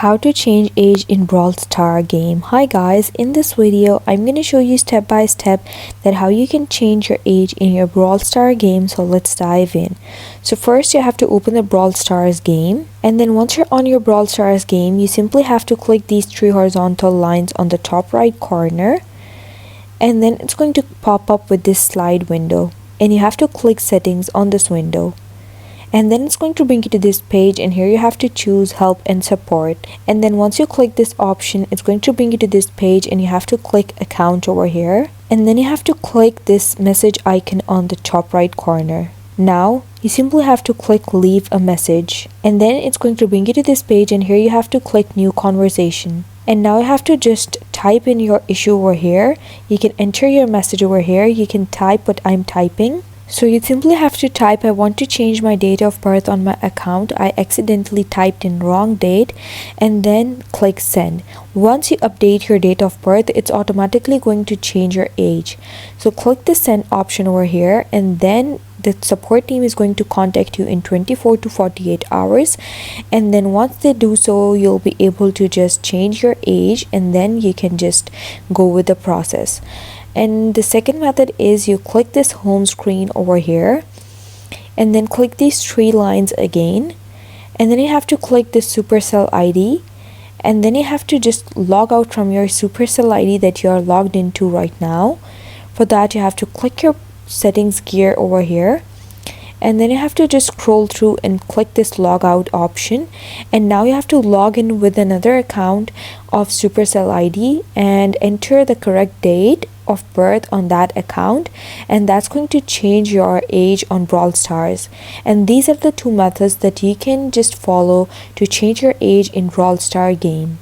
How to change age in Brawl Star game. Hi guys, in this video I'm going to show you step by step that how you can change your age in your Brawl Star game. So let's dive in. So first you have to open the Brawl Stars game, and then once you're on your Brawl Stars game you simply have to click these three horizontal lines on the top right corner, and then it's going to pop up with this slide window, and you have to click settings on this window. And then it's going to bring you to this page, and here you have to choose help and support. And then once you click this option, it's going to bring you to this page, and you have to click account over here, and then you have to click this message icon on the top right corner. Now you simply have to click leave a message, and then it's going to bring you to this page, and here you have to click new conversation. And now you have to just type in your issue over here. You can enter your message over here. You can type what I'm typing. So you simply have to type, I want to change my date of birth on my account. I accidentally typed in wrong date, and then click send. Once you update your date of birth, it's automatically going to change your age. So click the send option over here, and then the support team is going to contact you in 24 to 48 hours. And then once they do so, you'll be able to just change your age, and then you can just go with the process. And the second method is you click this home screen over here, and then click these three lines again, and then you have to click this Supercell ID, and then you have to just log out from your Supercell ID that you are logged into right now. For that you have to click your settings gear over here, and then you have to just scroll through and click this log out option, and now you have to log in with another account of Supercell ID and enter the correct date of birth on that account, and that's going to change your age on Brawl Stars. And these are the two methods that you can just follow to change your age in Brawl Star game.